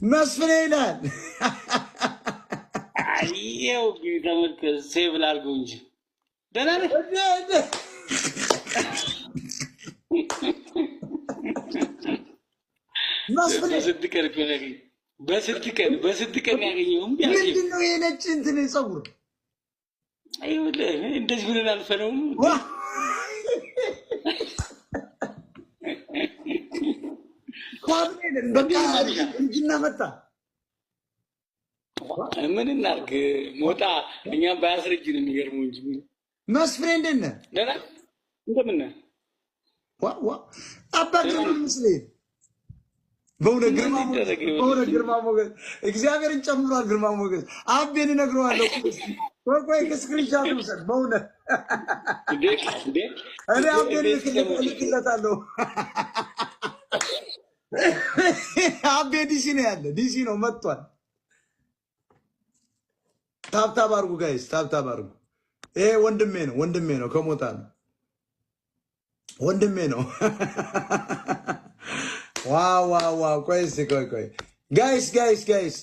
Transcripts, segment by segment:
መስፍኔ ይላል። አየው ተመልከት፣ ሴቭ ላድርገው እንጂ ደህና ነህ? መስፍኔ በስንት ቀን ያገኘው ምንድን ነው የነጭ እንትን ፀጉር? እንደዚህ ብለን አልፈነው በቃ እጅና መጣ። ምን እናድርግ ሞጣ፣ እኛም ባያስረጅ ነው የሚገርመው እንጂ። መስፍኔ እንደት ነህ? ደህና እንደምን ነህ? አባ ግርማ መስለኝ በእውነት ግርማ ሞገስ እግዚአብሔርን ጨምሯል። ግርማ ሞገስ አቤን እነግረዋለሁ። ቆይ ስክሪንሻት ውሰድ። በእውነት እኔ አቤን ልክለታለሁ። አቤ ዲሲ ነው ያለ፣ ዲሲ ነው መጥቷል። ታብታብ አድርጉ ጋይስ፣ ታብታብ አድርጉ። ይሄ ወንድሜ ነው፣ ወንድሜ ነው፣ ከሞጣ ነው፣ ወንድሜ ነው። ዋው ቆይ እስኪ ቆይ ጋይስ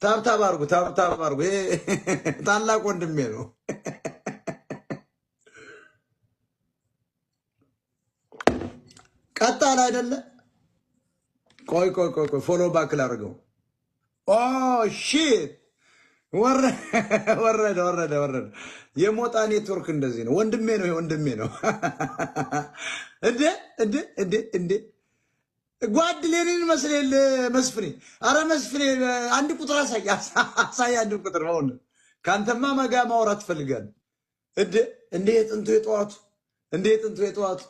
ታብታብ አድርጉ፣ ታብታብ አድርጉ። ይሄ ታላቅ ወንድሜ ነው። ቀጣል አይደለ? ቆይ ፎሎ ባክ ላድርገው። ኦ ሺት ወረደ። የሞጣ ኔትወርክ እንደዚህ ነው። ወንድሜ ነው፣ ወንድሜ ነው። እንዴ ጓድ ሌኒን መስሌል መስፍኔ። አረ መስፍኔ አንድ ቁጥር አሳይ፣ አንድ ቁጥር ነው። ከአንተማ መጋ ማውራት ትፈልጋለህ። እንዴ ጥንቱ የጠዋቱ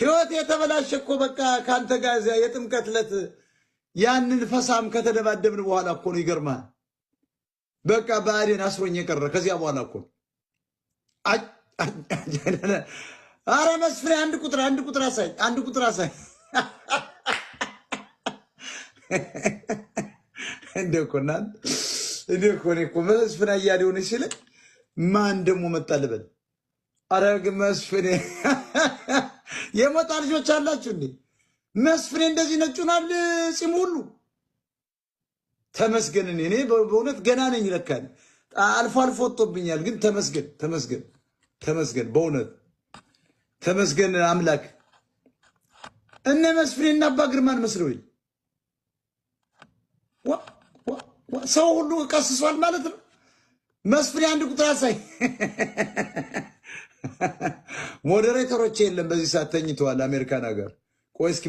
ህይወት የተበላሸ እኮ በቃ ከአንተ ጋር የጥምቀት ዕለት ያንን ፈሳም ከተደባደብን በኋላ እኮ ነው። ይገርማል። በቃ ብአዴን አስሮኝ የቀረ ከዚያ በኋላ እኮ ነው። አረ መስፍኔ አንድ ቁጥር አሳይ፣ አንድ ቁጥር አሳይ። እንደ እኮ መስፍን አያሌው ሆነ ሲል ማን ደግሞ መጣ ልበል? አረግ መስፍኔ የሞጣ ልጆች አላችሁ እንዴ? መስፍኔ እንደዚህ ነጩናል ፂም ሁሉ ተመስገን። እኔ በእውነት ገና ነኝ ለካ አልፎ ወጥቶብኛል፣ ግን ተመስገን በእውነት ተመስገን አምላክ። እነ መስፍኔ እና አባ ግርማን መስለውኝ ሰው ሁሉ ቀስሷል ማለት ነው። መስፍኔ አንድ ቁጥር አሳይ። ሞዴሬተሮች የለም በዚህ ሰዓት ተኝተዋል አሜሪካን ሀገር። ቆይ እስኪ